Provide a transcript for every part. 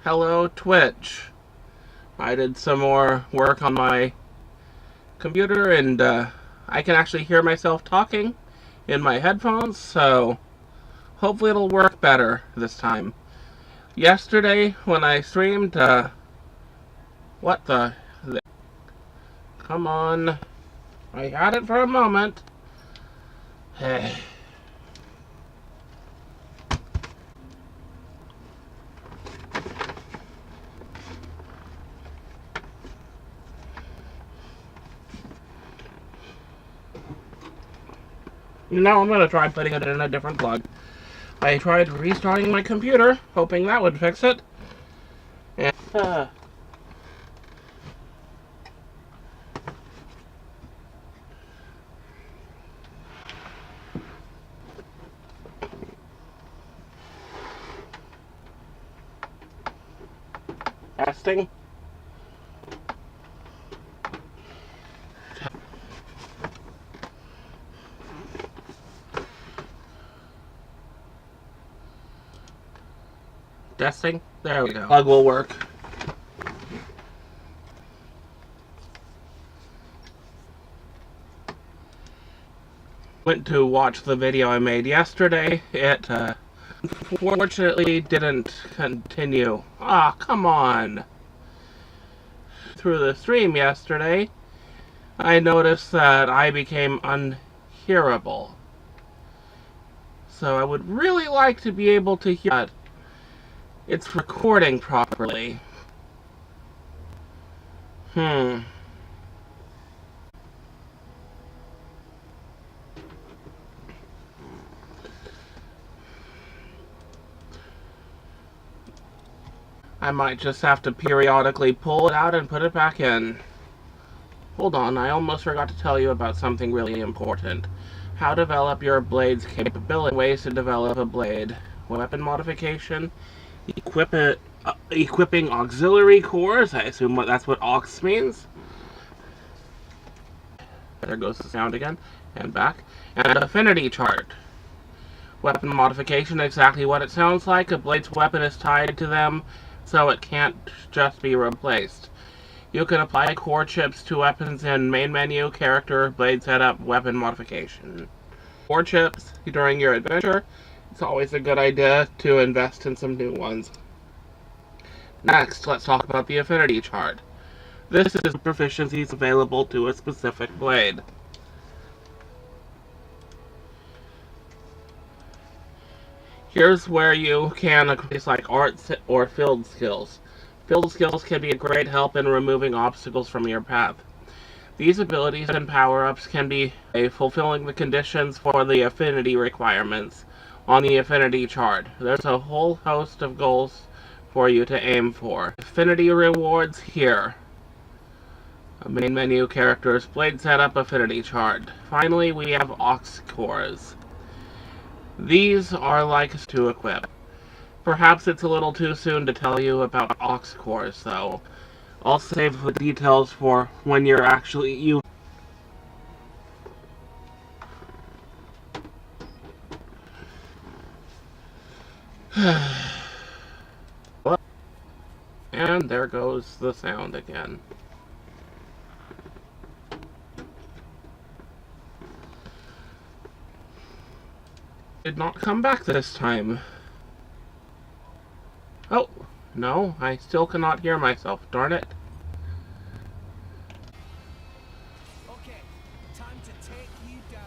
Hello, Twitch. I did some more work on my computer, and I can actually hear myself talking in my headphones, so hopefully it'll work better this time. Yesterday, when I streamed, what the... Come on. I had it for a moment. Now I'm going to try putting it in a different plug. I tried restarting my computer, hoping that would fix it. And, testing. Testing. There we go. Plug will work. Went to watch the video I made yesterday. It unfortunately didn't continue. Ah, come on. Through the stream yesterday, I noticed that I became unhearable. So I would really like to be able to hear that it's recording properly. I might just have to periodically pull it out and put it back in. Hold on, I almost forgot to tell you about something really important. How to develop your blade's capability. Ways to develop a blade. Weapon modification. Equipping auxiliary cores. I assume that's what aux means. There goes the sound again. And back. And affinity chart. Weapon modification, exactly what it sounds like. A blade's weapon is tied to them, so it can't just be replaced. You can apply core chips to weapons in main menu, character, blade setup, weapon modification. Core chips during your adventure. It's always a good idea to invest in some new ones. Next, let's talk about the affinity chart. This is proficiencies available to a specific blade. Here's where you can increase like arts or field skills. Field skills can be a great help in removing obstacles from your path. These abilities and power-ups can be fulfilling the conditions for the affinity requirements on the affinity chart. There's a whole host of goals for you to aim for. Affinity rewards here. A main menu, characters, blade setup, affinity chart. Finally, we have aux cores. These are like to equip. Perhaps it's a little too soon to tell you about aux cores, though. I'll save the details for when you're actually using. And there goes the sound again. Did not come back this time. Oh, no, I still cannot hear myself, darn it. Okay, time to take you down.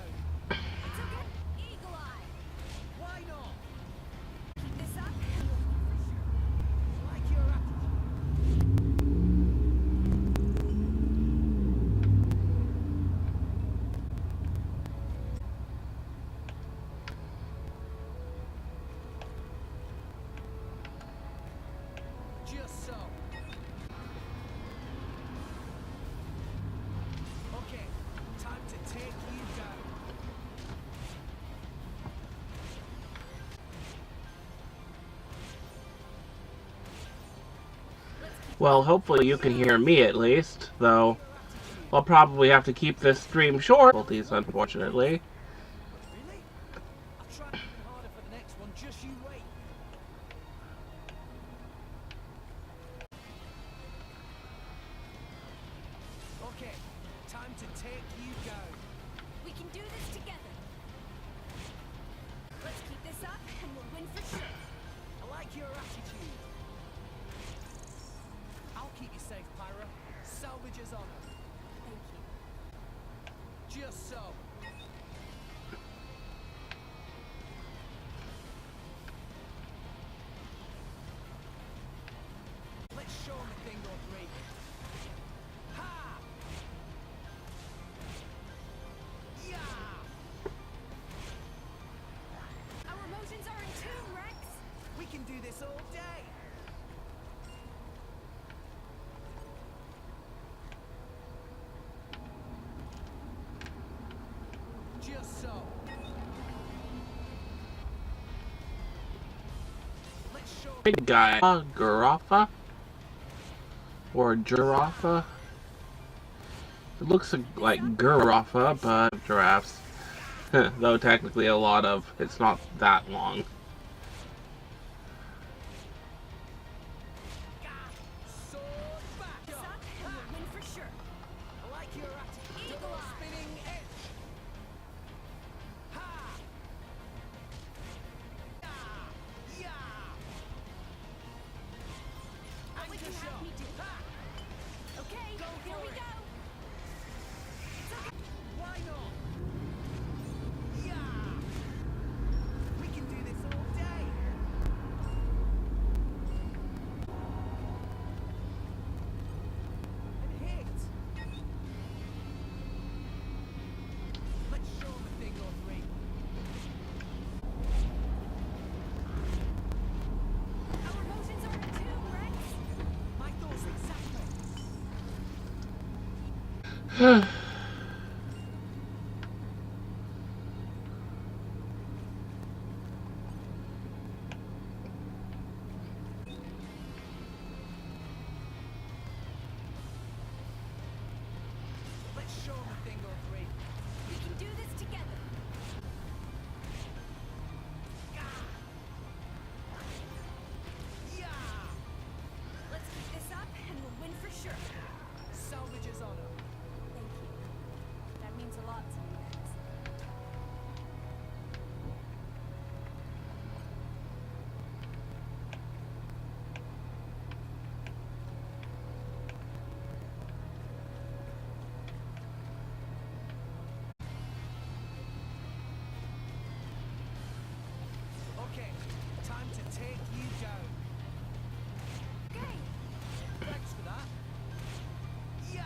It's okay, Eagle Eye. Why not? Keep this up. Like your attitude. Just so. Okay, time to take you down. Well, hopefully you can hear me at least, though I'll probably have to keep this stream short, unfortunately. Really? I'll try even harder for the next one, just you wait. Okay, time to take you down. We can do this together. Let's keep this up and we'll win for sure. I like your attitude. I'll keep you safe, Pyra. Salvage's honor. Thank you. Just so. Let's show 'em a thing or three. Ha! Yeah! Our emotions are in tune, Rex. We can do this all day. Just so. Let's show Big guy. Giraffe? Or giraffe? It looks like giraffe, but giraffes. Though technically a lot of it's not that long. sword back This up. up and we'll win for sure. I like your attitude. Eagle Double eye. spinning edge. Ha! Yeah! Yeah! What would you Anchor have shot. me do? Ha! Okay, Go here for we it. go. It's okay. Why not? Yeah! We can do this all day. And hit. Let's show 'em a thing or three. Our emotions are in tune, Rex. My thoughts exactly. Let's show 'em a thing or three. We can do this together. Yeah! Let's keep this up and we'll win for sure. Salvage's honor. Thank you. That means a lot to me, Rex. Okay, time to take you down. Okay. Thanks for that. Yeah!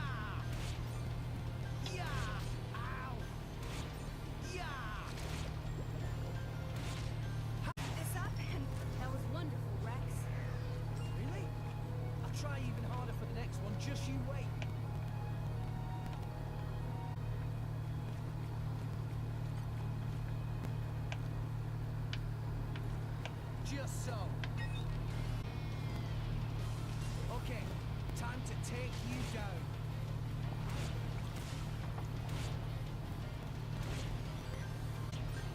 Yeah! Ow! Yeah! Keep this up and that was wonderful, Rex. Really? I'll try even harder for the next one, just you wait. Just so. Okay, time to take you down.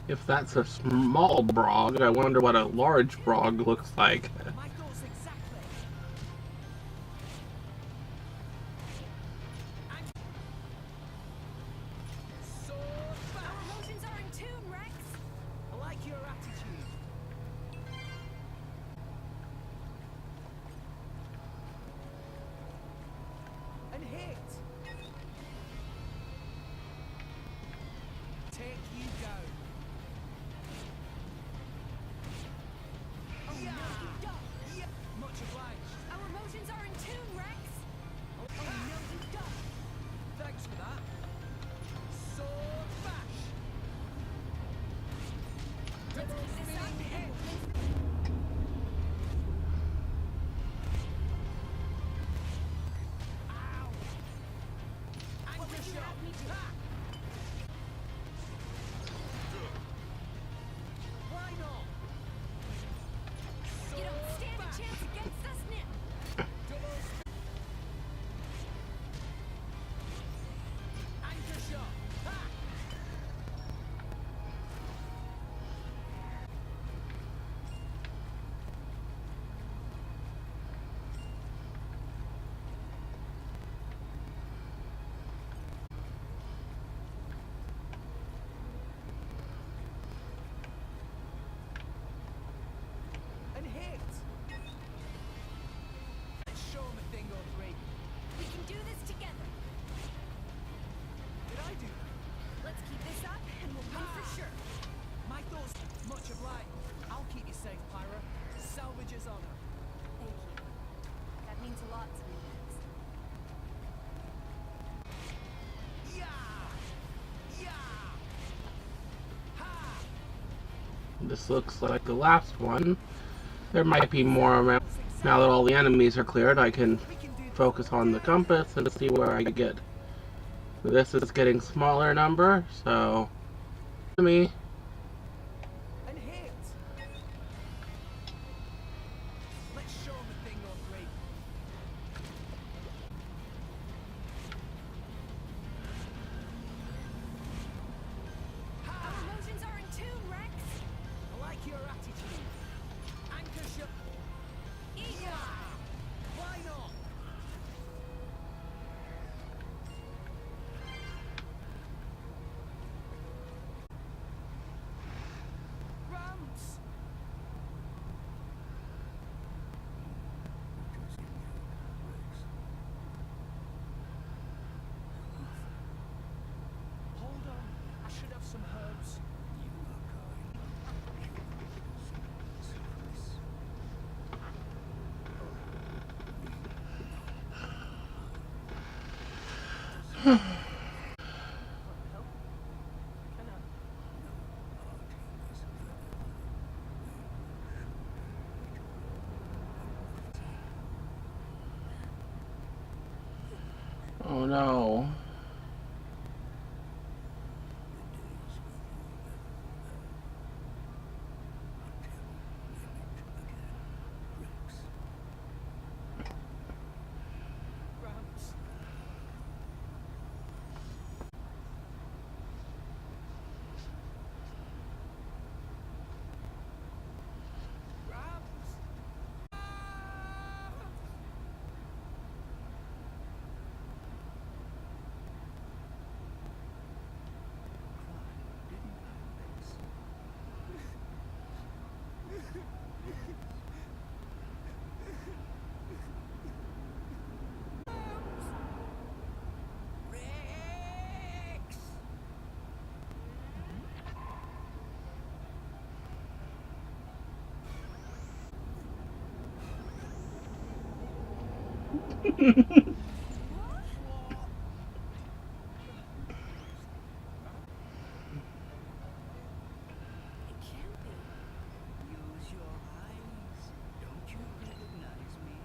If that's a small brog, I wonder what a large brog looks like. My thoughts exactly. And sword Our back. emotions are in tune, Rex. I like your attitude. And hit. Take you down. Oh, Yeah. no, you don't. This looks like the last one. There might be more around. Now that all the enemies are cleared, I can focus on the compass and see where I get. This is getting smaller number, so me. And hit. Let's show 'em a thing or three. Our emotions are in tune, Rex. I like your attitude. Anchor shot. Eat Why not? Ramps. Hold on. I should have some herbs. Oh no. Ramps. Ramps. Rex. It can't be. Use your eyes. Don't you recognize me?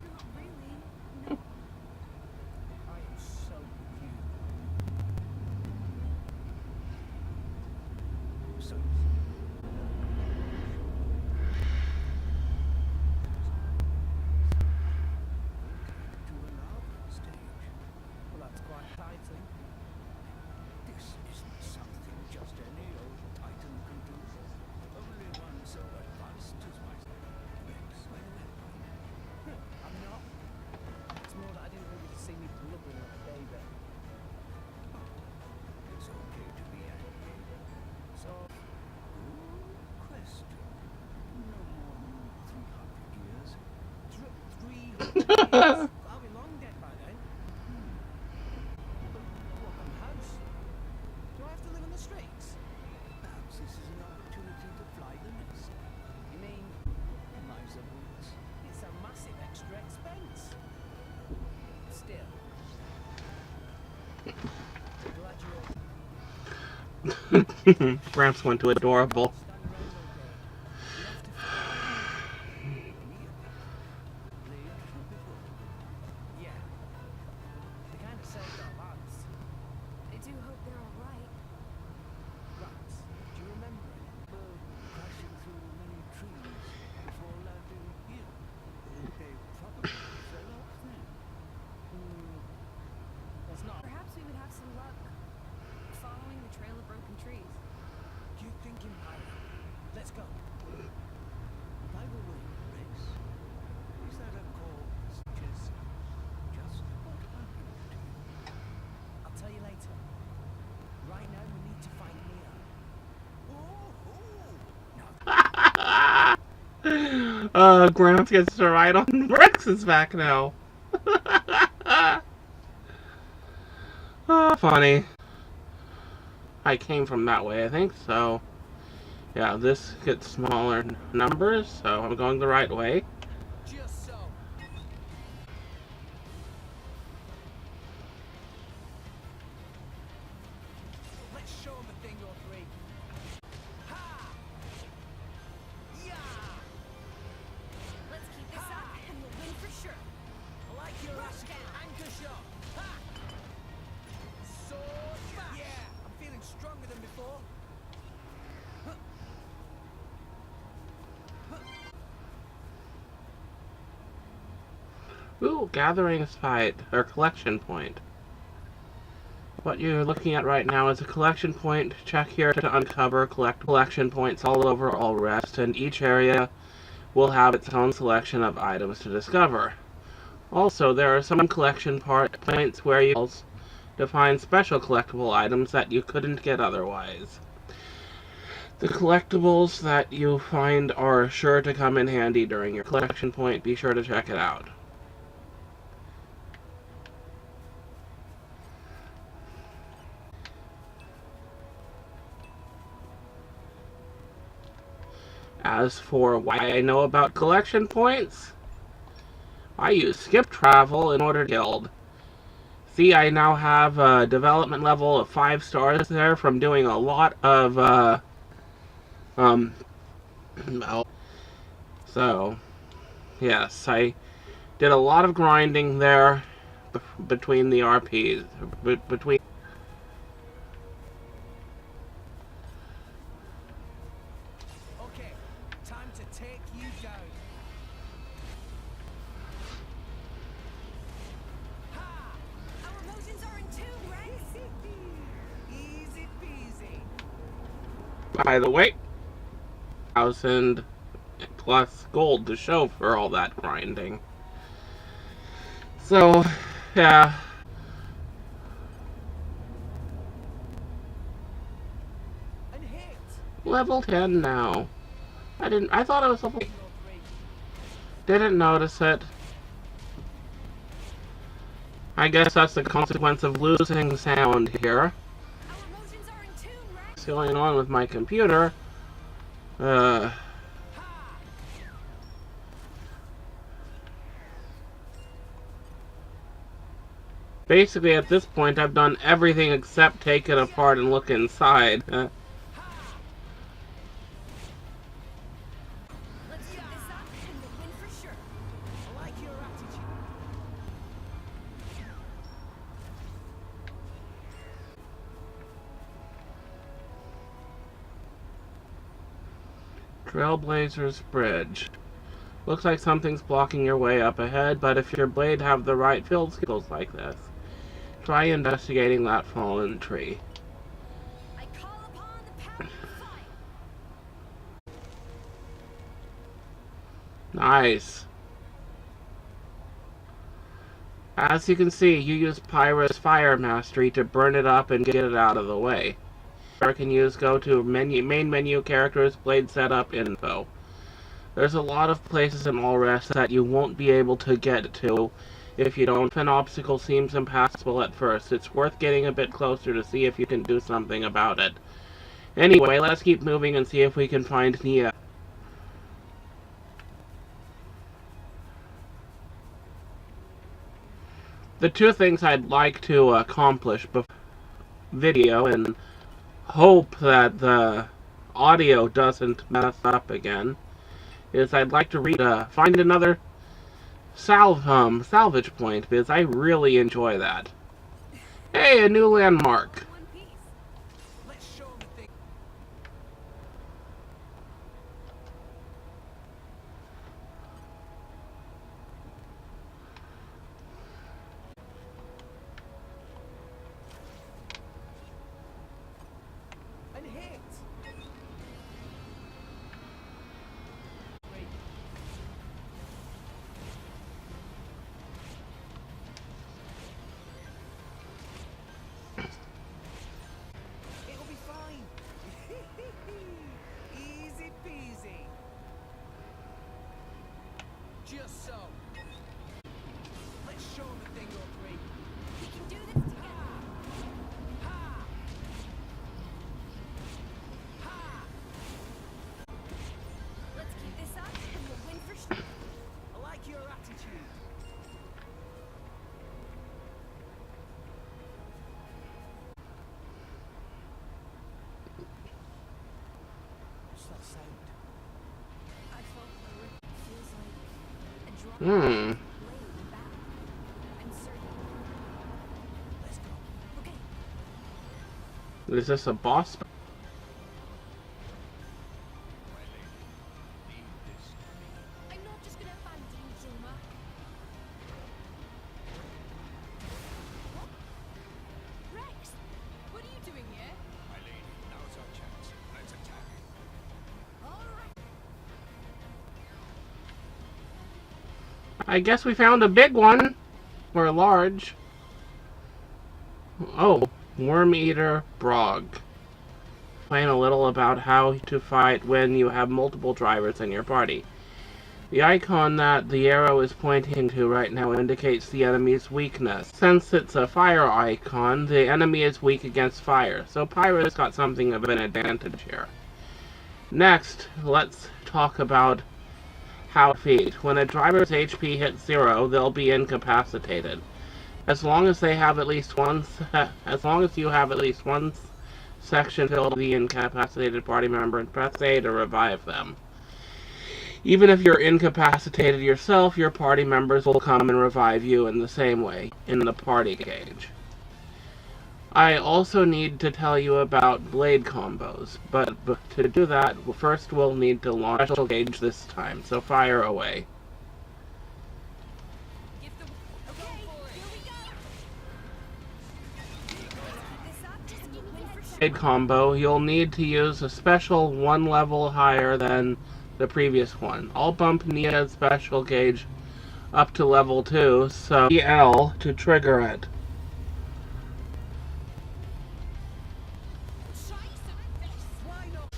Not really. No. I am so confused. So to another stage. Well, that's quite exciting. This isn't something just any old Titan can do. Only one so advanced as myself. I'm not. It's more that I didn't want you to see me blubbering like a baby. It's okay to be angry. So, good question. No more than 300 years. 300 years? I'll be long dead by then. But what about the house? Do I have to live in the streets? Perhaps this is an opportunity to fly the nest. You mean miser boots? It's a massive extra expense. Still. Glad you're Gramps went to adorable. stand around all day. You have to feel yeah. They kind of saved our lives. I do hope they're all right. Rats, do you remember it? Crashing through many trees before landing here. They probably fell off then. That's not. Perhaps we would have some luck following the trail of broken trees. Keep thinking, Pilot. Let's go. By the way, Rex, is that a call just what happened to you? I'll tell you later. Right now, we need to find Mia. Now, Gramps gets to ride on Rex's back now. Oh, funny. I came from that way, I think, so yeah, this gets smaller numbers, so I'm going the right way. just so. Let's show him a thing or three. Ooh, gathering site, or collection point. What you're looking at right now is a collection point. Check here to uncover collection points all over all rest, and each area will have its own selection of items to discover. Also, there are some collection points where you to find special collectible items that you couldn't get otherwise. The collectibles that you find are sure to come in handy during your collection point. Be sure to check it out. As for why I know about collection points, I use skip travel in order to guild. See, I now have a development level of 5 stars there from doing a lot of, well, so, yes, I did a lot of grinding there between the RPs, between... Okay, time to take you down. Ha! Our emotions are in tune, Rex. Easy peasy. By the way, 1,000 plus gold to show for all that grinding. So, yeah. And hit. Level 10 now. I thought I was level... Single three. Didn't notice it. I guess that's the consequence of losing sound here. Our emotions are in tune, Rex. What's going on with my computer? Ha! Basically, at this point, I've done everything except take it apart and look inside. Ha! Let's keep this up and we'll win for sure. I like your attitude. Trailblazer's Bridge. Looks like something's blocking your way up ahead, but if your blade have the right field skills like this, try investigating that fallen tree. I call upon the power of fire. Nice. As you can see, you use Pyra's Fire Mastery to burn it up and get it out of the way. Or can use go to main menu characters, blade setup, info. There's a lot of places in All Rest that you won't be able to get to if you don't. If an obstacle seems impassable at first, it's worth getting a bit closer to see if you can do something about it. Anyway, let's keep moving and see if we can find Nia. The two things I'd like to accomplish before video and hope that the audio doesn't mess up again is I'd like to find another salvage point because I really enjoy that. Hey, a new landmark. One piece. Let's show 'em the thing. And hit. Wait. It'll be fine. Easy peasy. Just so. Let's show 'em the thing or three. We can do this together. Ha! Ha! Let's keep this up and we'll win for sure. I like your attitude. What's that sound? I felt the rip. Feels like a drop Hmm. blade back. I'm certain. Let's go. Okay. Is this a boss? I'm not just gonna abandon you, Zuma. I guess we found a big one. Or a large. Oh, Worm Eater Brog. Explain a little about how to fight when you have multiple drivers in your party. The icon that the arrow is pointing to right now indicates the enemy's weakness. Since it's a fire icon, the enemy is weak against fire, so Pyro's got something of an advantage here. Next, let's talk about how to feed. When a driver's HP hits 0, they'll be incapacitated. As long as you have at least one section filled with the incapacitated party member, and press A to revive them. Even if you're incapacitated yourself, your party members will come and revive you in the same way, in the party gauge. I also need to tell you about blade combos, but to do that, first we'll need to launch special gauge this time, so fire away. Give the okay, here we go. This up, just give me the headset. Blade combo, you'll need to use a special one level higher than the previous one. I'll bump Nia's special gauge up to level 2, so L to trigger it. Why not?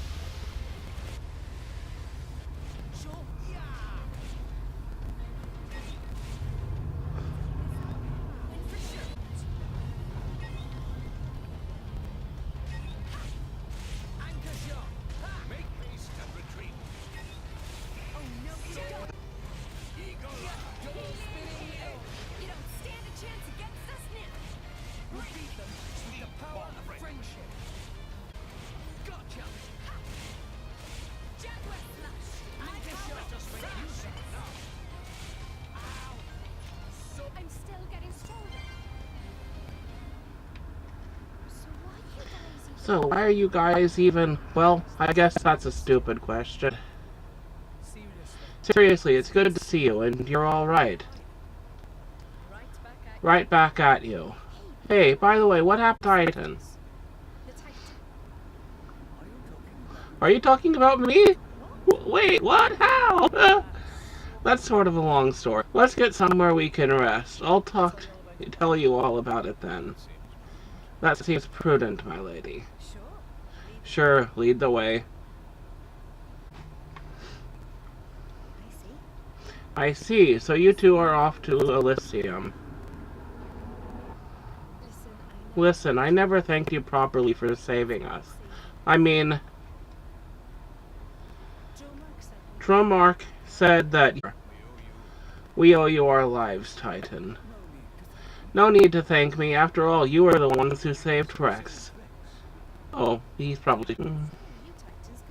Sure. Yeah. Win for sure. Anchor shot. Ha! Make haste and retreat. Oh no, you don't. Eagle. Double spinning egg. You don't stand a chance against us now. We beat them with the power of friendship. Gotcha. Jaguar smash. Anchor shot. Just make use of it now. Ow. So I'm still getting stronger. So why are you guys even... Well, I guess that's a stupid question. seriously. Seriously, it's good to see you, and you're alright. Right back at you. Hey, by the way, what happened to Titan? The Titan. Are you talking about? Are you talking about me? Wait, what? How? That's sort of a long story. Let's get somewhere we can rest. I'll tell you all about it then. That seems prudent, my lady. Sure. Sure, lead the way. I see. I see, so you two are off to Elysium. Listen, I never thanked you properly for saving us. I mean, Dromark said that we owe you our lives, Titan. No need to thank me. After all, you were the ones who saved Rex. Oh, he's probably...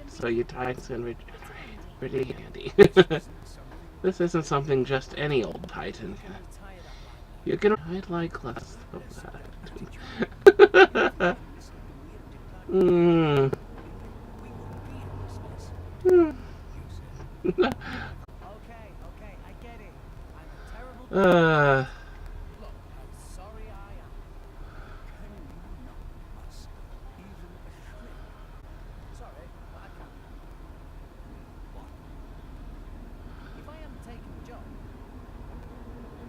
So you Titans can regenerate. Pretty handy. This isn't something just any old Titan can. You can... I'd like less of that. Hmm. Okay, I get it. I'm a terrible. Look, how sorry I am. Can you not ask even a shred? Sorry, but I can't. What? If I hadn't taken the job,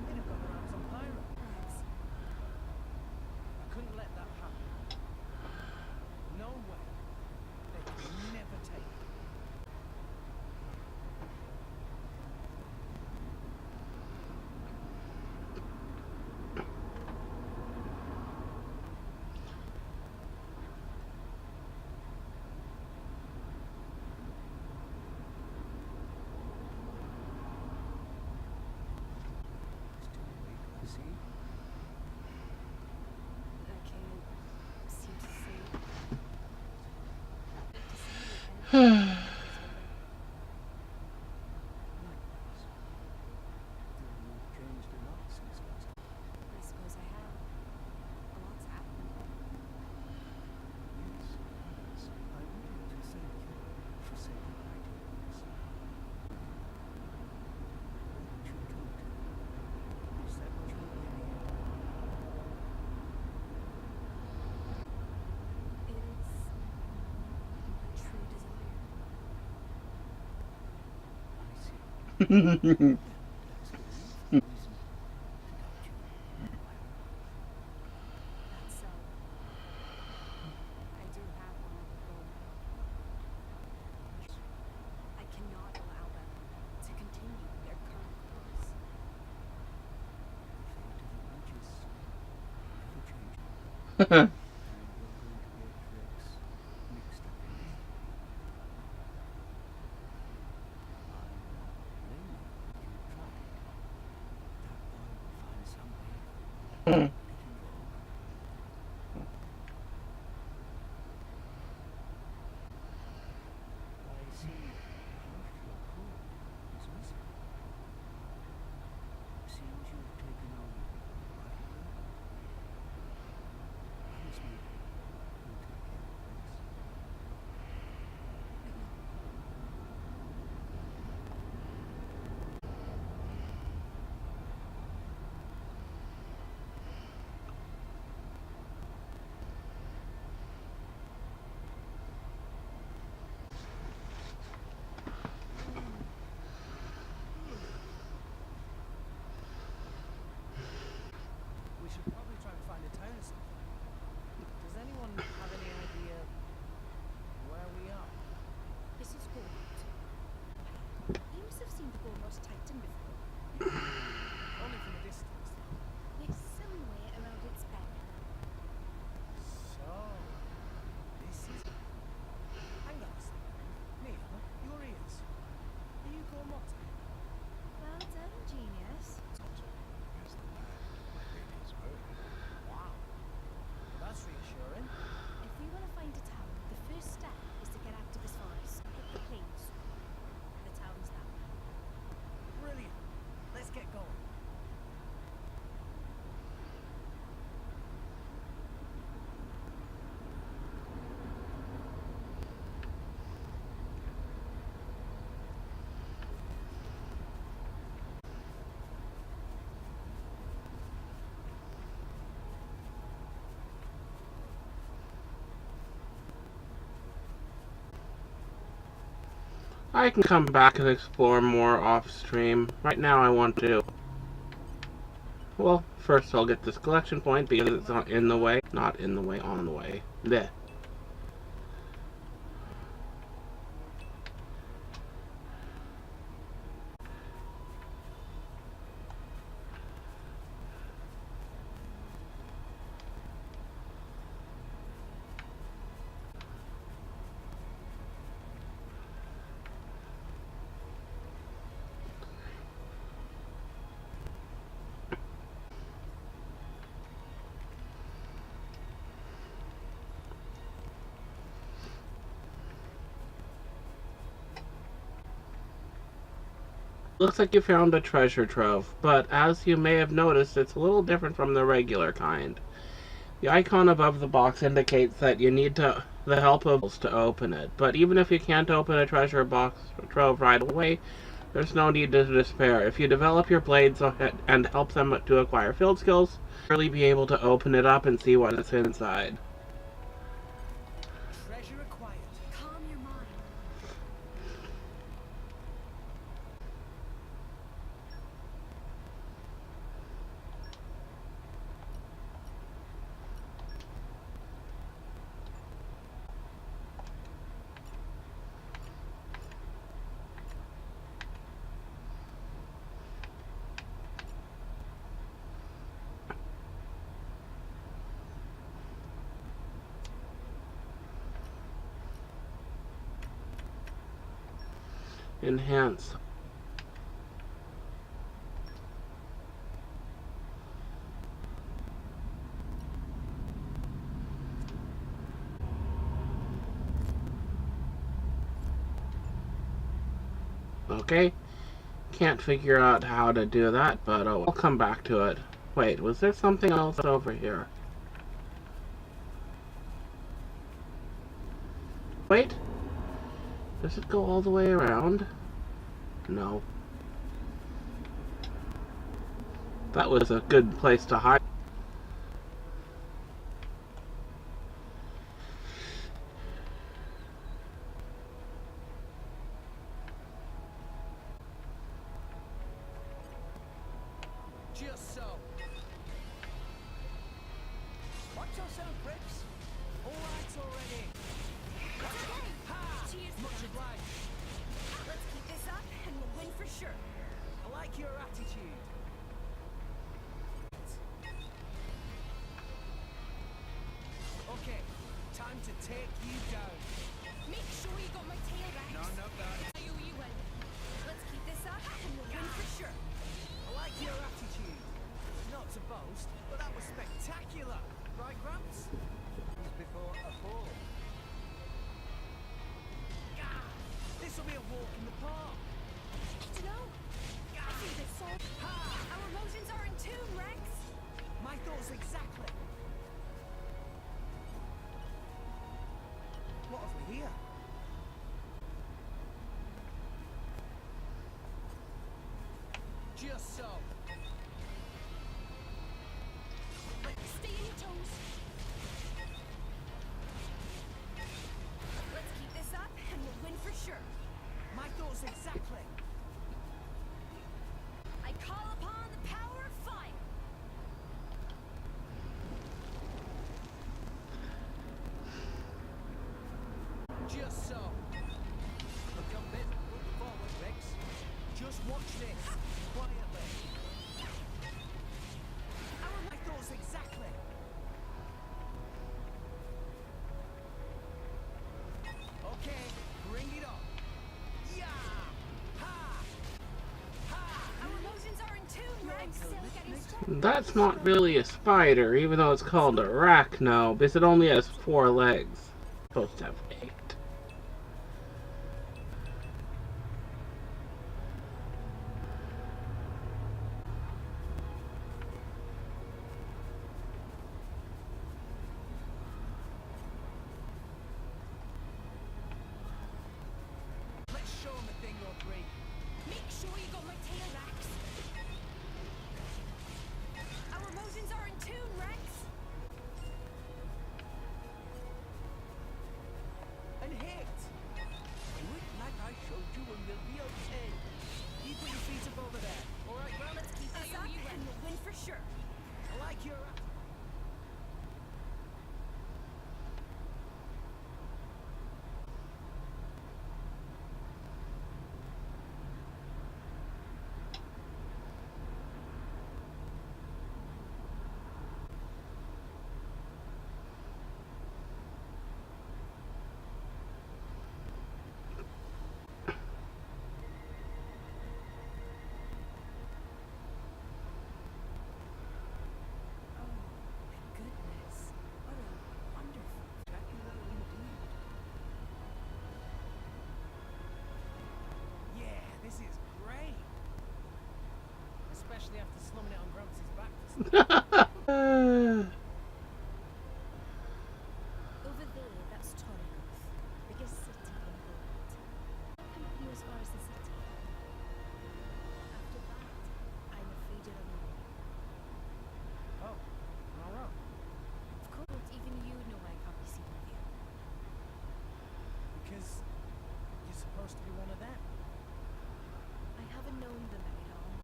they'd have got their hands on Pyro. I couldn't let that happen. No way. They could never take it. you're going to get tricks mixed up in this. I'm not blaming you if you try. That boy will find some way to get involved. I see half your crew is missing. Seems you've taken on quite a burden. Promise me you'll take care of this. We should probably try to find a town or something. Does anyone have any idea where we are? This is Gormott. You must have seen the Gormott Titan before. Only from a distance. It's somewhere around its back. So, this is... Hang on a second. Neil, your ears. Are you Gormott? Well done, genius. Wow. That's reassuring. If we want to find a town, the first step is to get out of this forest. Hit the plains. The town's that way. Brilliant. Let's get going. I can come back and explore more off stream. Right now I want to... Well, first I'll get this collection point because it's not in the way. Not in the way, on the way. There. Looks like you found a treasure trove, but as you may have noticed, it's a little different from the regular kind. The icon above the box indicates that you need the help of to open it, but even if you can't open a treasure box trove right away, there's no need to despair. If you develop your blades and help them to acquire field skills, you'll really be able to open it up and see what is inside. Treasure acquired. Calm your mind. Enhance. Okay. Can't figure out how to do that, but oh, I'll come back to it. Wait, was there something else over here? Wait. Does it go all the way around? No. That was a good place to hide. Just so. Watch yourself, Bricks. All right already. Ha! Cheers. Much obliged. Let's keep this up and we'll win for sure. I like your attitude. take you down. Make sure you got my tail, Rex. No, not that. You will. Let's keep this up and we'll win for sure. I like your attitude. Not to boast, but that was spectacular. Right, Gramps? Comes before a fall. This will be a walk in the park. I don't know. I think this song. Our emotions are in tune, Rex. My thoughts exactly. What have we here? Just so. Stay on your toes. Let's keep this up and we'll win for sure. My thoughts exactly. I call upon the power of fire. Just so. Look your bit. Look forward, Rex. Just watch this. Quietly. My thoughts exactly. Okay, bring it on. Yeah! Ha! Ha! Our emotions are in tune, Rex. Still getting strong. That's not really a spider, even though it's called arachno, because it only has 4 legs. It's supposed to have 8. Let's show him a thing or three. Make sure you got my tail, Rex. Our emotions are in tune, Rex. And hit! Do it like I showed you and we'll be okay. You put your feet up over there. Alright, well, Let's keep this up and we'll win for sure. I like your... Oh, my goodness. What a wonderful. Spectacular indeed. Yeah, this is great. Especially after slumming it on Gramps' back for some Over there, that's Chronicles, biggest city in the world. Can't go as far as the city. After that, I'm afraid you're on your own. Oh, am I wrong? Of course, even you know I can't be seen with you. Because you're supposed to be one of them. I haven't known them very long.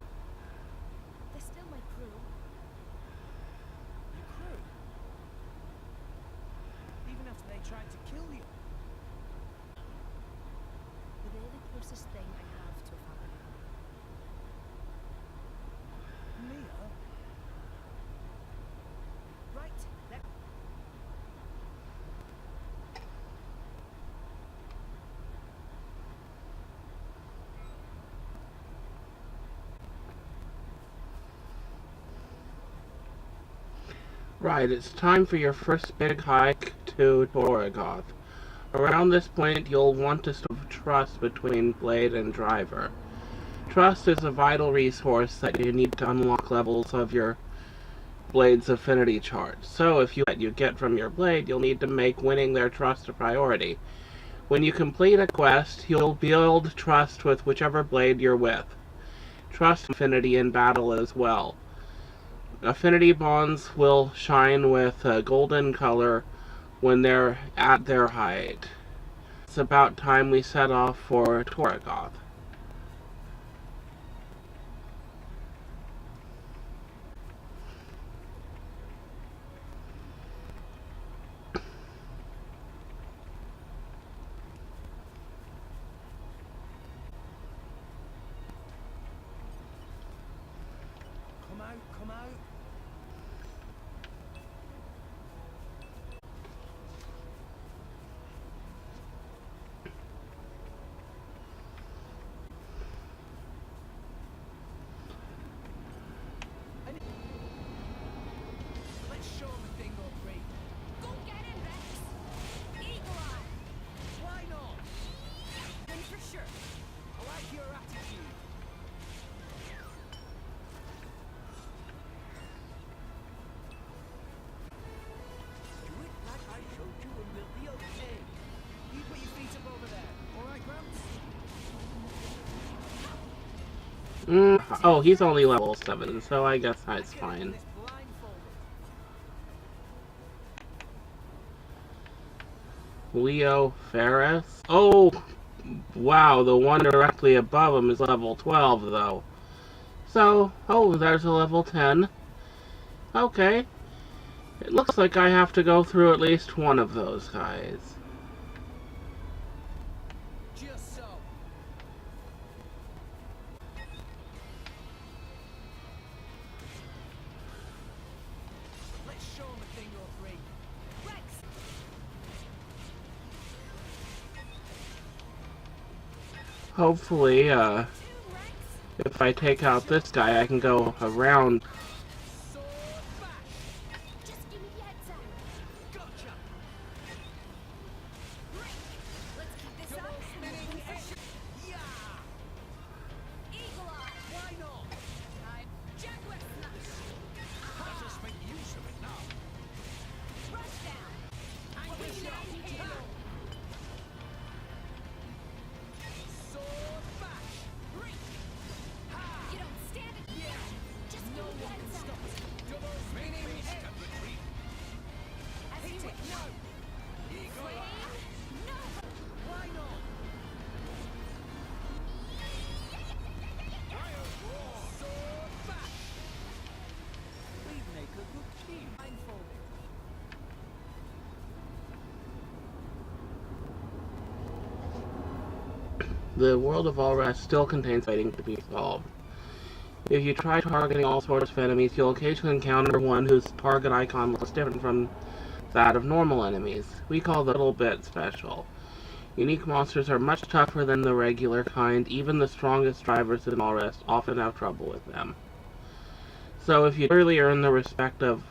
They're still my crew. Your crew. Even after they tried to kill you. But they're the closest thing I have to a family. Mia? Right, let... Right, it's time for your first big hike to Torgoth. Around this point, you'll want to establish trust between Blade and Driver. Trust is a vital resource that you need to unlock levels of your Blade's affinity chart. So, if you get from your Blade, you'll need to make winning their trust a priority. When you complete a quest, you'll build trust with whichever Blade you're with. Trust affinity in battle as well. Affinity bonds will shine with a golden color when they're at their height. It's about time we set off for Torgoth. Come out, come out. Oh, he's only level 7, so I guess that's Get into fine. this blindfolded. Leo Ferris? Oh, wow, the one directly above him is level 12, though. So, oh, there's a level 10. Okay. It looks like I have to go through at least one of those guys. Just so. Let's show him a thing or three. Rex! Hopefully, Two, Rex! if I take out this guy, I can go around. Sword bash. Just give me the heads up. Gotcha. Let's keep this up. Double spinning hit. Yeah. Eagle Eye! Why not? Jaguar Smash! Let us make use of it now. Rush down! Anchor shot. Sword bash. Ha. You don't stand it! Yeah. Just No give me the one can heads stop up! us. Double spinning hit. As Hit you it. wish. No. Eagle eye. No! Why not? Sword bash. We make a good team. Blindfolded. The world of All Rest still contains fighting to be solved. If you try targeting all sorts of enemies, you'll occasionally encounter one whose target icon looks different from that of normal enemies. We call that a little bit special. Unique monsters are much tougher than the regular kind. Even the strongest drivers in All Rest often have trouble with them. So if you really earn the respect of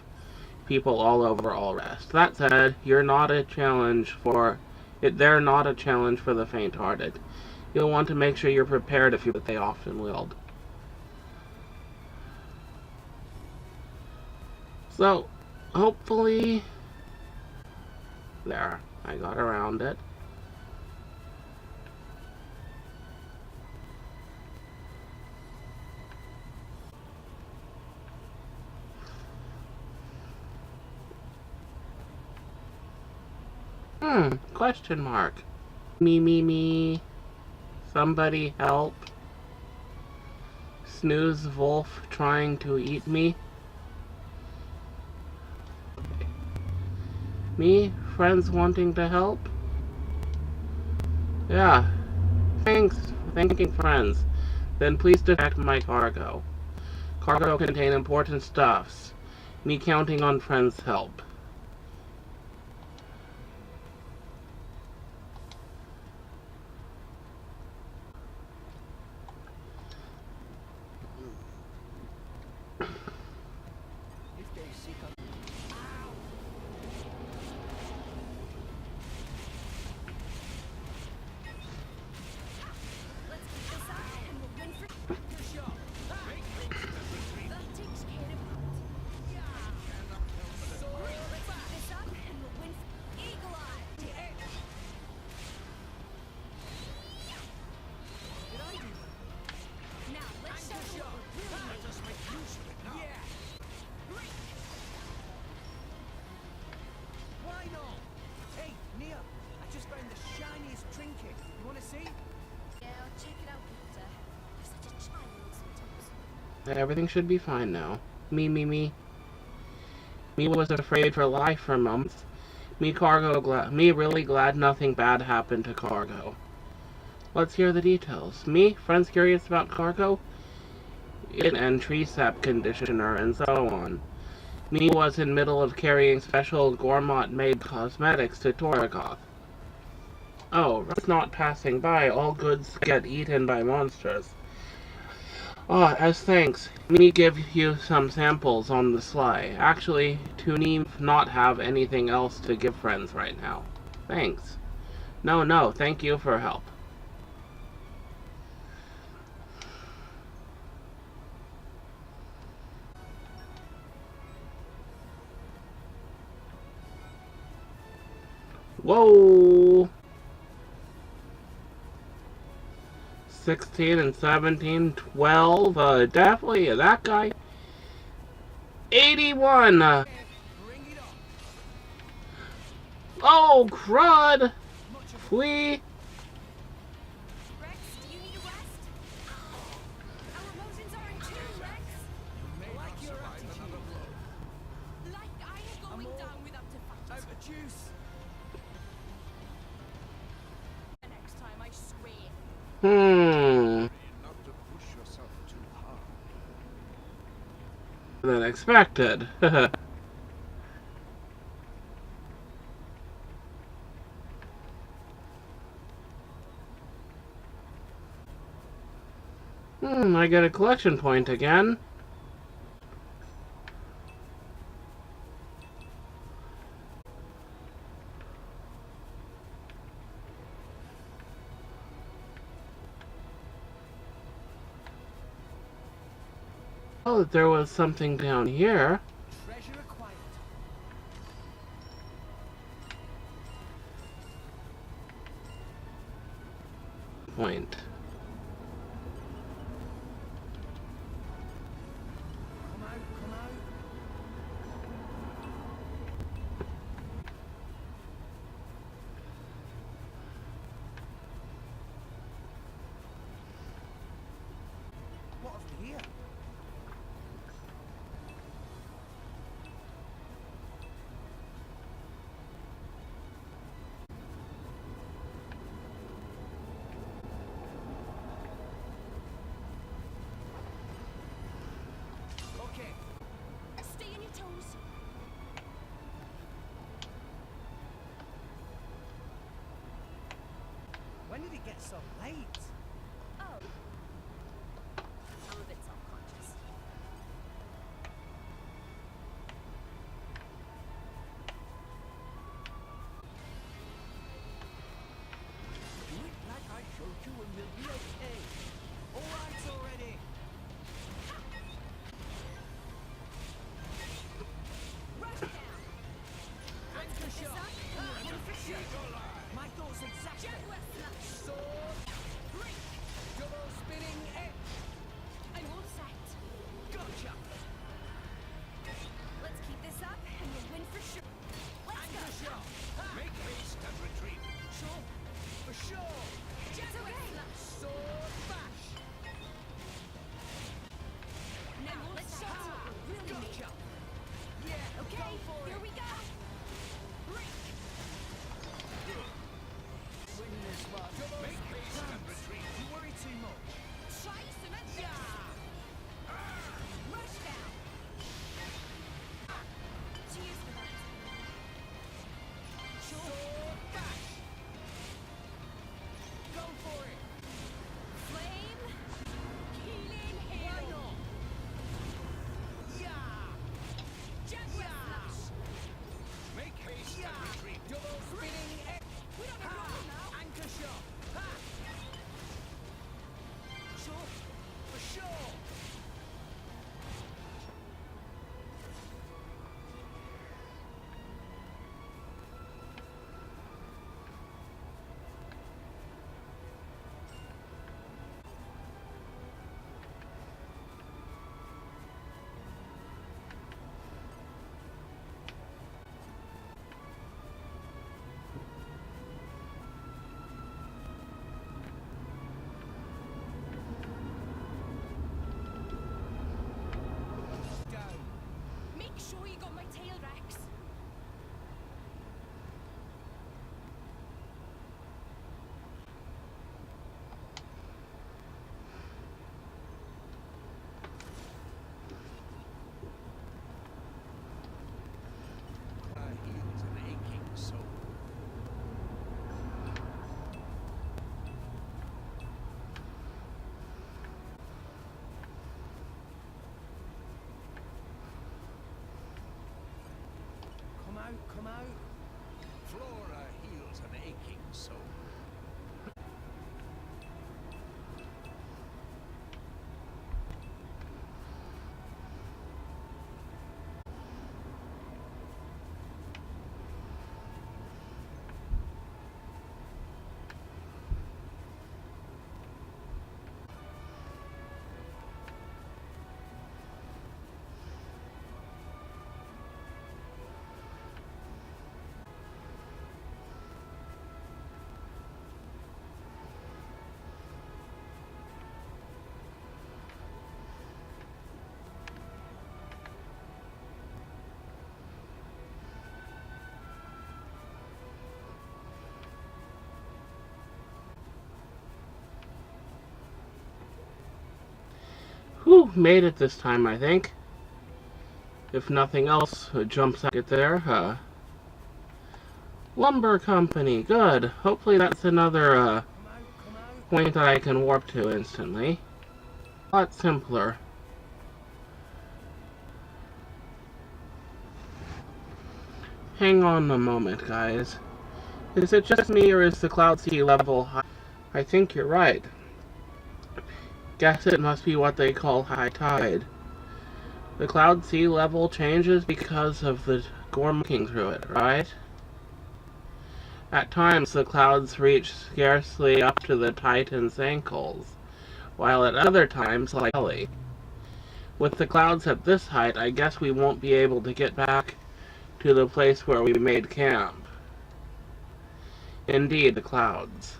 people all over All Rest. That said, you're not a challenge for it. They're not a challenge for the faint-hearted. You'll want to make sure you're prepared if you but they often wield. So, hopefully, there, I got around it. Question mark. Me. Somebody help. Snooze Wolf trying to eat me. Me? Friends wanting to help? Yeah. Thanks. Thanking friends. Then please detect my cargo. Cargo contain important stuffs. Me counting on friends' help. If they seek us. Let's keep this up and we'll win for... Anchor shot. That takes care of that. Sword Let's keep bash. this up and we'll win for... Eagle Eye! Hit. Did I do that? Now, let's show Anchor them shot. what we're really Let us make use of it now. Yeah. Why not? Hey, Nia, I just found the shiniest trinket. You want to see? Yeah, I'll check it out, Victor. You're such a child sometimes. Everything should be fine now. Me. Me was afraid for life for months. Me really glad nothing bad happened to Cargo. Let's hear the details. Me, friends curious about Cargo? And tree sap conditioner and so on. Me was in middle of carrying special gourmet-made cosmetics to Torgoth. Oh, that's not passing by. All goods get eaten by monsters. Ah, as thanks, me give you some samples on the sly. Actually, to not have anything else to give friends right now. Thanks. No, thank you for help. Whoa! 16 and 17, 12. Definitely that guy. 81. Bring it on. Oh, crud. Much of Flee. Rex, do you need a rest? Our emotions are in tune, Rex. I like your attitude. Like I am going more- down without a fight. Out of juice. Next time, I swear. Not to push yourself too hard. Than expected. I get a collection point again. Oh, there was something down here. Treasure acquired. Point. Come out, come out. What have we here? Okay. Stay on your toes. When did it get so late? Oh. I'm a bit self-conscious. Do it like I showed you and we'll be okay. All right already. Rush down. Anchor This shot. up, and you're one for sure. My thoughts exactly. Jaguar slash. Sword. Break. Double spinning edge. I'm all set. Gotcha. Let's keep this up, and we'll win for sure. Let's Anchor go. shot. Make haste and retreat. Sure. For sure. Jaguar slash. Sword bash. Now let's show you what we're really made Gotcha. of. Yeah. Okay, Go for here it. we go. Break. Winning this one. Make haste and retreat. You worry too much. Try some at this. Rush down. Cheers for that. Sword bash. Go for it. Flame. Healing Why hail. not? Yeah. Jaguar slash. Make haste and retreat. Double spinning edge. We're on a roll now. Anchor shot. Ha. Sure. For sure. Down. Make sure you got my tail, Rex. Heals an aching soul. Come out, come out. Flora heals an aching soul. made it this time, I think. If nothing else jumps out it there. Lumber company, good. Hopefully that's another Come out. point that I can warp to instantly. A lot simpler. Hang on a moment, guys. Is it just me, or is the cloud sea level high? I think you're right. Guess it must be what they call high tide. The cloud sea level changes because of the Gorm looking through it, right? At times, the clouds reach scarcely up to the Titan's ankles, while at other times, like belly. With the clouds at this height, I guess we won't be able to get back to the place where we made camp. Indeed, the clouds.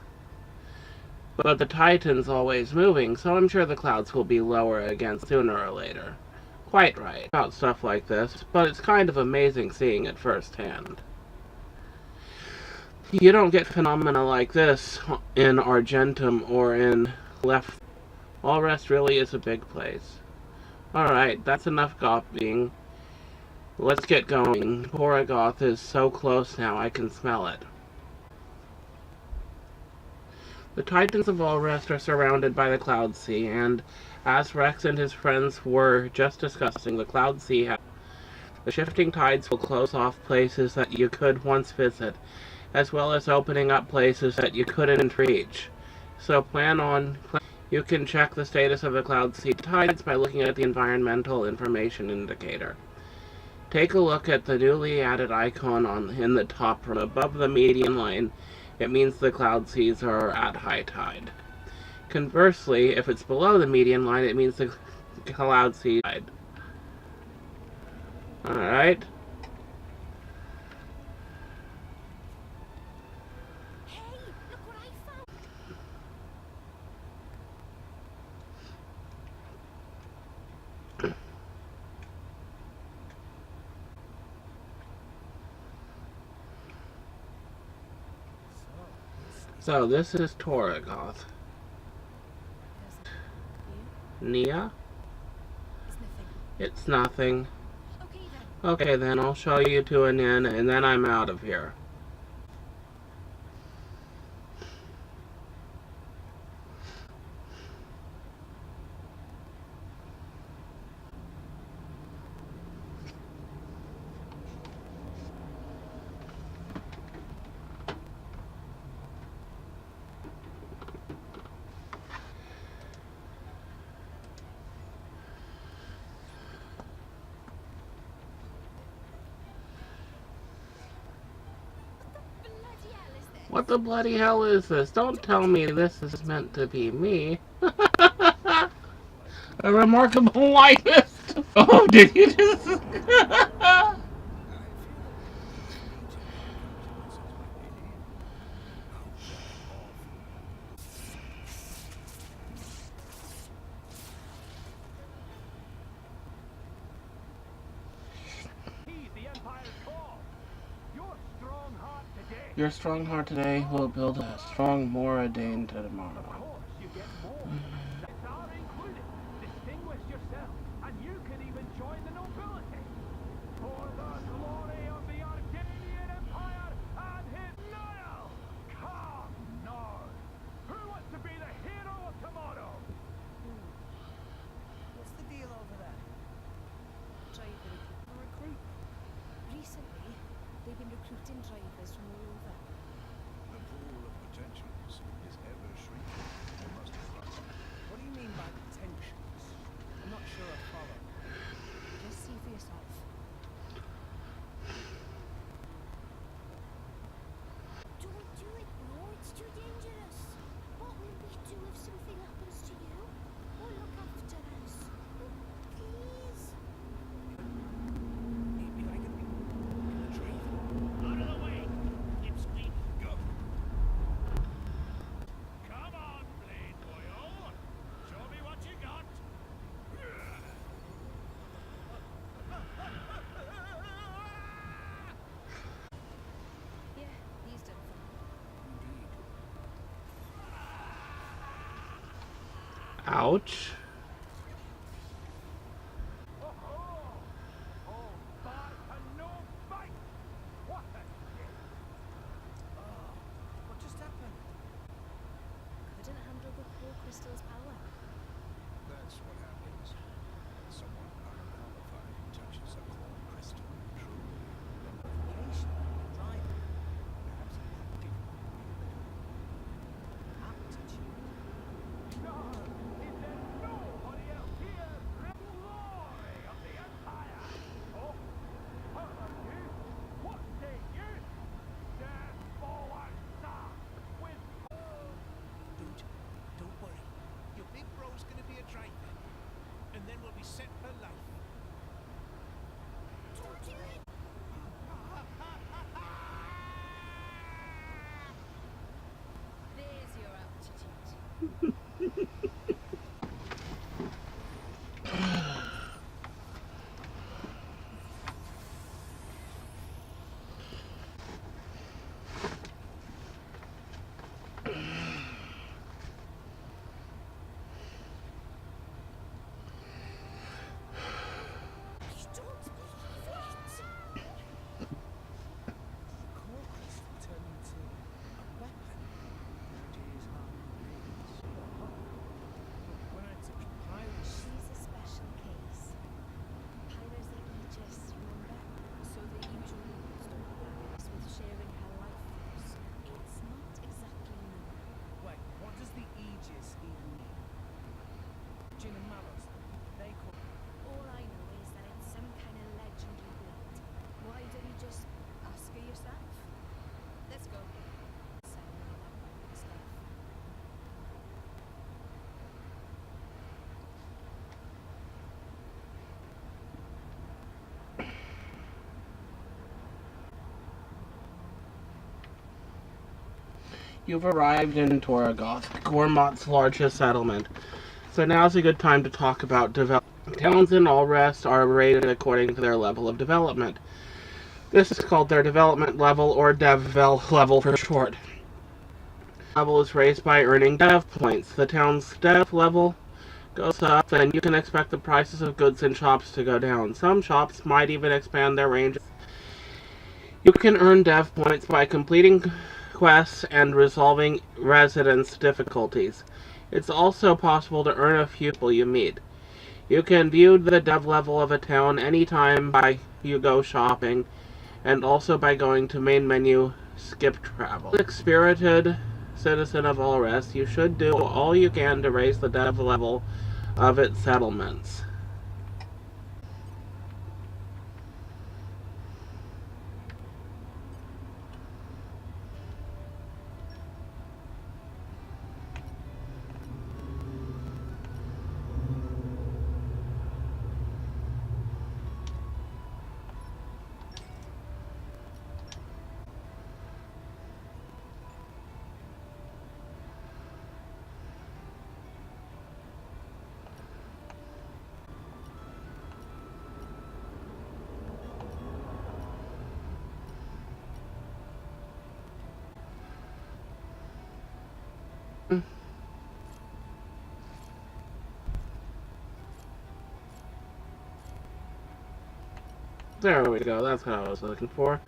But the Titan's always moving, so I'm sure the clouds will be lower again sooner or later. Quite right about stuff like this, but it's kind of amazing seeing it firsthand. You don't get phenomena like this in Argentum or in Left. All Rest really is a big place. Alright, that's enough gossiping. Let's get going. Poragoth is so close now, I can smell it. The Titans of All Rest are surrounded by the Cloud Sea, and as Rex and his friends were just discussing, the Cloud Sea the shifting tides will close off places that you could once visit, as well as opening up places that you couldn't reach. So you can check the status of the Cloud Sea tides by looking at the Environmental Information Indicator. Take a look at the newly added icon in the top room above the median line. It means the cloud seas are at high tide. Conversely, if it's below the median line, it means the cloud sea tide. Alright. Hey, look what I found! So this is Toragoth. Nia? It's nothing. It's nothing. Okay then. Okay then, I'll show you to an inn, and then I'm out of here. Bloody hell is this? What the bloody hell is this? Don't tell me this is meant to be me. A remarkable likeness. Oh, did you just... Heed the Empire's call. Your strong heart today. Your strong heart today will build a strong Moradane Of tomorrow. course, you get more. That's are included. Distinguish yourself, and you can even join the nobility. For the glory of the Arcadian Empire and his Nile! Come now! Who wants to be the hero of tomorrow? What's the deal over there? Driver A recruit? recently, they've been recruiting drivers from all over. The pool of potentials is ever shrinking. You must trust. What do you mean by potentials? I'm not sure I follow. Just see for yourself. Don't do it, no, it's too dangerous. What will we do if something happens to you? Oh, look after us. Oh, please. Behind me. In the tree. Out of the way! Dipsqueak! Go. Come on, Blade Boyo! Show me what you got! Yeah, he's done for. Indeed. Ouch. trade then, and then we'll be set for life. There's your aptitude. Core crystal turned into a weapon. Dear's heart bleeds. When I took Pyro's She's a special case. Pyro's the Aegis, remember? So the usual storylines with sharing her life force. It's not exactly new. Wait, what does the Aegis even mean? Jin and Malos, they call All I know is that it's some kind of legendary blade. Why don't you just ask her yourself? Let's go. Sign all that boring stuff. You've arrived in Torgoth, Gormot's largest settlement. So now's a good time to talk about development. Towns in Allrest are rated according to their level of development. This is called their development level, or DevVel level for short. Level is raised by earning dev points. The town's dev level goes up, and you can expect the prices of goods in shops to go down. Some shops might even expand their range. You can earn dev points by completing quests and resolving residence difficulties. It's also possible to earn a few people you meet. You can view the dev level of a town anytime by you go shopping, and also by going to main menu, skip travel. As a spirited citizen of Allrest, you should do all you can to raise the dev level of its settlements. There we go, that's what I was looking for.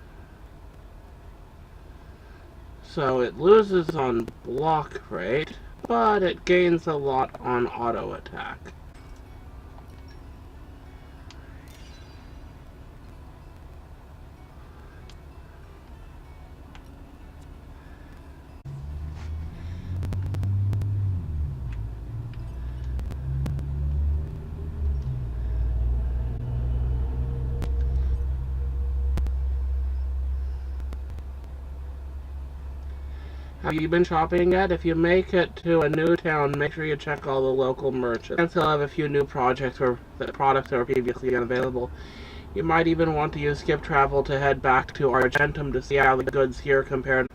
So it loses on block rate, but it gains a lot on auto attack. Have you been shopping yet? If you make it to a new town, make sure you check all the local merchants. And still have a few new projects or products that were previously unavailable. You might even want to use skip travel to head back to Argentum to see how the goods here compare.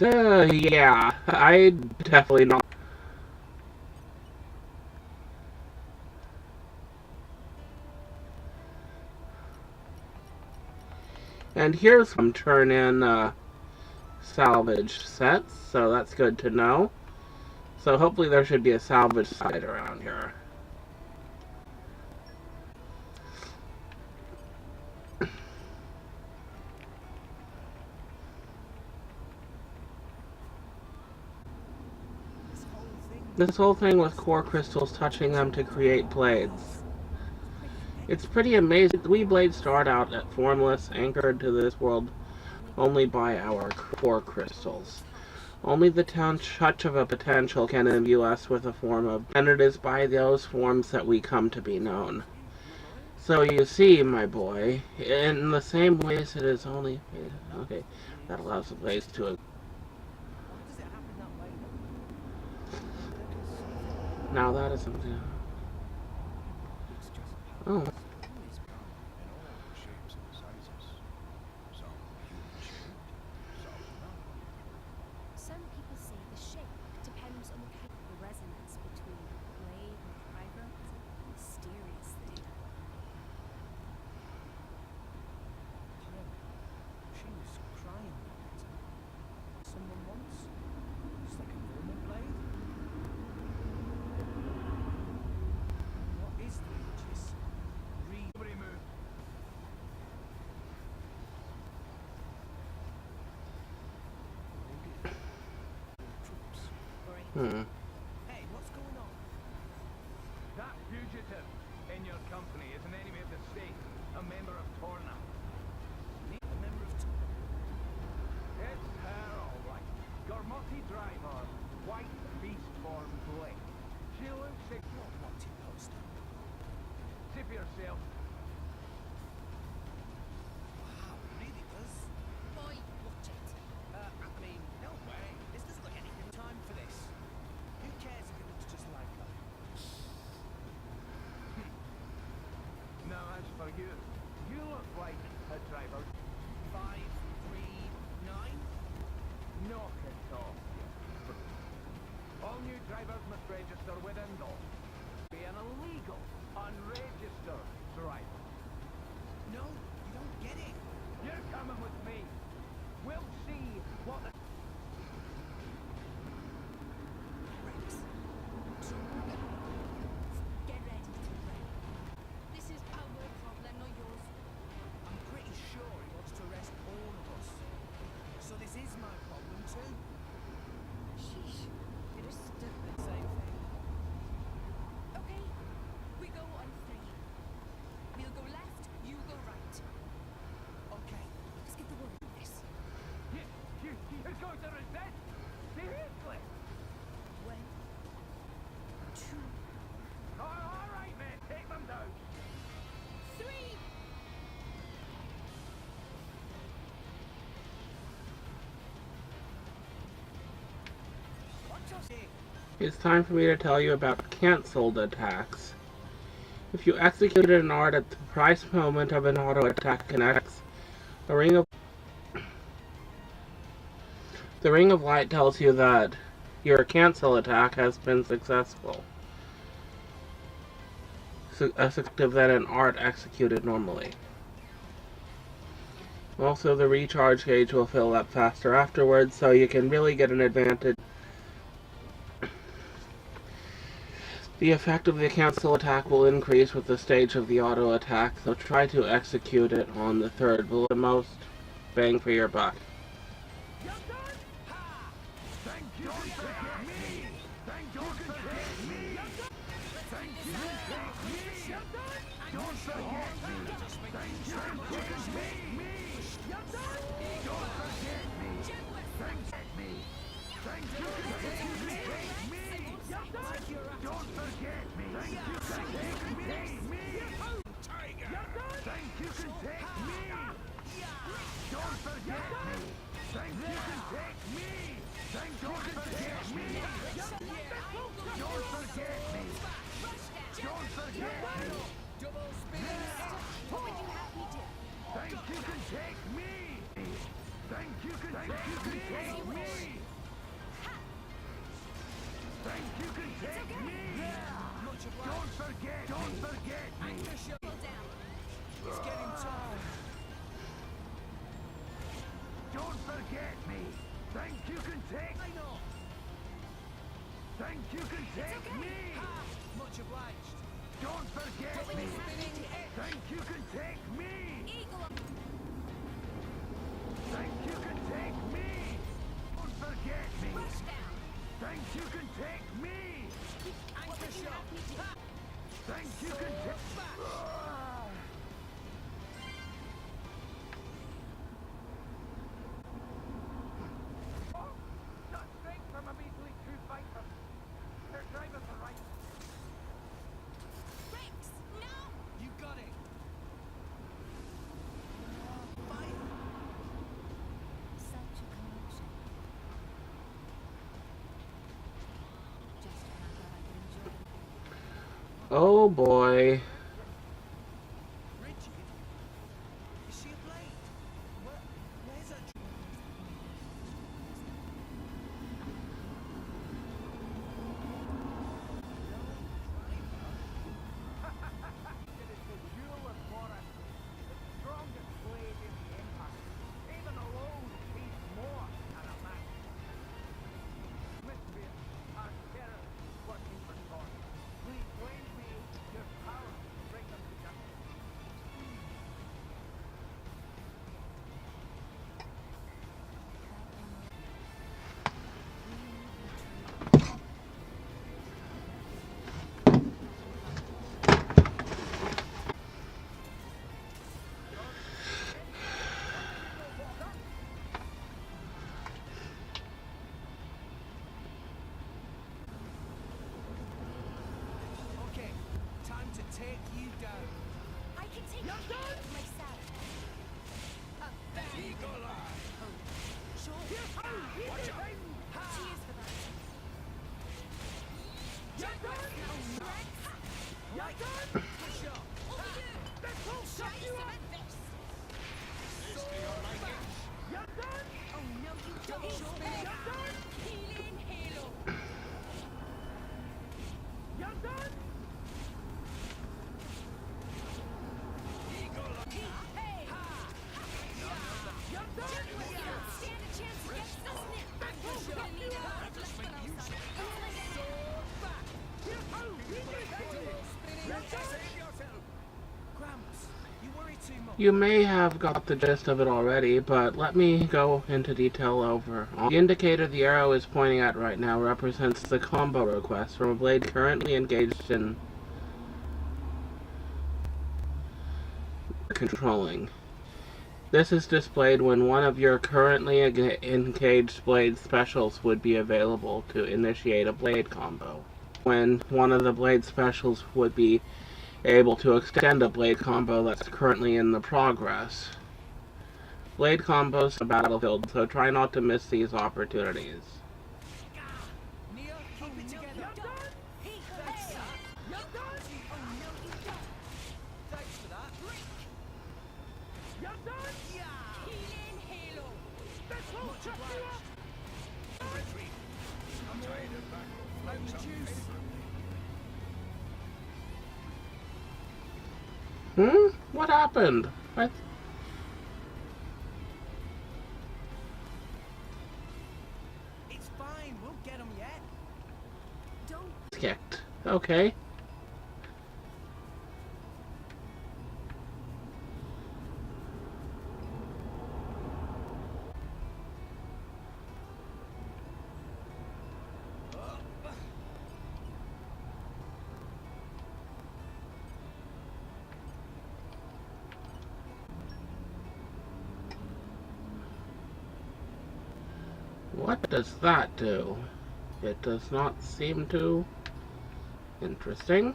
Yeah, I definitely not. And here's some turn-in salvage sets, so that's good to know. So hopefully there should be a salvage site around here. This whole thing with core crystals touching them to create blades. It's pretty amazing. We blades start out at formless, anchored to this world only by our core crystals. Only the touch of a potential can imbue us with a form of, and it is by those forms that we come to be known. So you see, my boy, in the same ways it is only... Okay, that allows the blades to... Now that is something. It's just how Oh, it's always been. In all shapes and sizes. Some human-shaped, some not. Some people say the shape depends on the resonance between blade and fiber. It's a mysterious thing. She was crying the other time. Someone once? Just like a normal blade? What is the Aegis? Read. Nobody move. Troops. hmm. Hey, what's going on? That fugitive in your company is an enemy of the state, a member of Torna. A member of It's her, all right. Gormoti driver, white beast form blade. She looks sick. wanted poster. See for yourself. Wow, really does. Boy, watch it. I mean, no way. This doesn't look anything time for this. Who cares if it looks just like her? Now, as for you, you look like a driver. 5, 3, 9. Knock it off, you freak. All new drivers must register with Indol. Be an illegal, unregistered driver. No, you don't get it. You're coming with me. We'll see what the... Rex. Get ready to wreck. This is our problem, not yours. I'm pretty sure he wants to arrest all of us. So this is my problem too. Sheesh, you're stupid. Same thing. Okay, we go on 3. We'll go left, you go right. Okay. Let's get the word on this. You're going to resist? Seriously? 1, 2, All right, man, take them down. 3. What's us here? It's time for me to tell you about cancelled attacks. If you executed an art at the precise moment of an auto attack connects, the ring of light tells you that your cancel attack has been successful. Effective than an art executed normally. Also, the recharge gauge will fill up faster afterwards, so you can really get an advantage. The effect of the cancel attack will increase with the stage of the auto attack, so try to execute it on the third, will the most bang for your buck. Thank you for me. Thank you for me. Thank you for me. Don't forget me. Thank you for me. Don't forget me. Thank me. Thank you for me. Don't forget me. Thank you for me. Tiger. Thank you can take me. Don't forget me. Thank you can take me. Thank you can take me. Don't forget me. Don't forget me. Double speed. What would you have me do? Thank you can take me. Thank you can take me. Thank you can take me. Much obliged. Don't forget me. Pull down. It's getting tough. Don't forget me. Thank you can take. I know. Thank you can take me. Much obliged. Don't forget me. Spinning edge. Thank you can take me. Eagle up. Thank you can take me. Don't forget me. Rush down. Thank you can take me. What would you have me do? Thank you can take. Not strength from a measly 2 fighters. Their drivers are right. Rex, no! You got it. Fire. Such a commotion. Just when I thought I could enjoy Oh boy. Rigid? Is she a blade? Where's her... It is the jewel of Morrison, the strongest blade in the Empire. Even alone he's more than a match. Smithfield are terrorists working for Thor. Please lend me your power to bring them to justice. Okay, time to take you down. I can take you myself. Eagle Eye! Sure. Watch out! Cheers for that. Like, push up. Shite cement this. Oh no, you don't. Healing halo. Hey! You don't stand a chance against us now. We're gonna need a lot of less than outside. Gramps, you worry too much. You may have got the gist of it already, but let me go into detail over. The indicator the arrow is pointing at right now represents the combo request from a blade currently engaged in controlling. This is displayed when one of your currently engaged blade specials would be available to initiate a blade combo. When one of the blade specials would be able to extend a blade combo that's currently in the progress. Blade combos are battlefield, so try not to miss these opportunities. Nia, keep it together. Thanks for that. Thanks for that. Healing halo. Much obliged. Retreat. I'm tired of battle. Like the juice. What happened? It's fine. We'll get them yet. Don't Kicked. Okay. What does that do? It does not seem to. Interesting.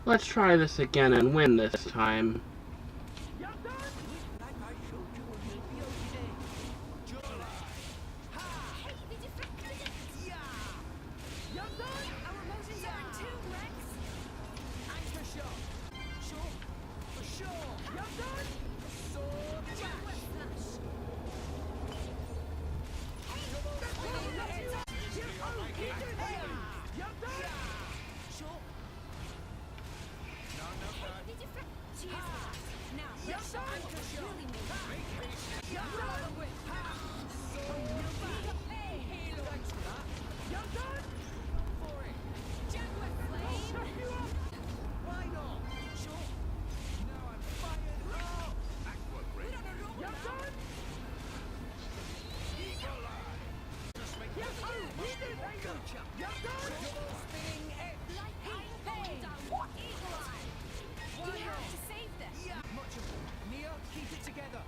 Let's try this again and win this time. Like I showed you in the video today. July. Hey, the defector is it? Our motions are in tune, Rex. Anchor shot. Sure. For sure. Sword Jaguar dash. flash. Sure. Hey, the defector. Cheers for that. Now, let's show you what we're really made of. Hey, halo. Thanks for that. For it. Jaguar flame. Why not? Sure. Now I'm fired up. Aqua Ray. We're on a roll now. Eagle Eye. Just make this must be more Gotcha. Spinning it. Lightning bolt down. Eagle eye. You have to save this. Yeah. Much of it. Nia, keep it together.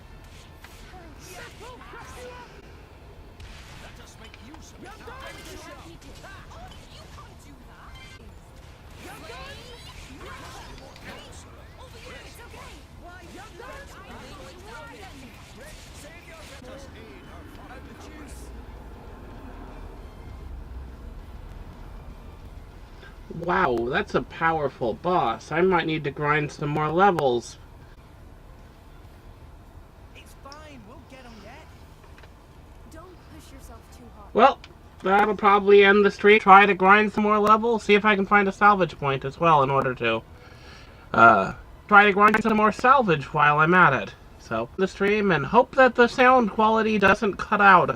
Let us make use of it now. Anchor shot. Wow, that's a powerful boss. I might need to grind some more levels. It's fine. We'll get him yet. Don't push yourself too hard. Well, that'll probably end the stream. Try to grind some more levels. See if I can find a salvage point as well in order to try to grind some more salvage while I'm at it. So, the stream, and hope that the sound quality doesn't cut out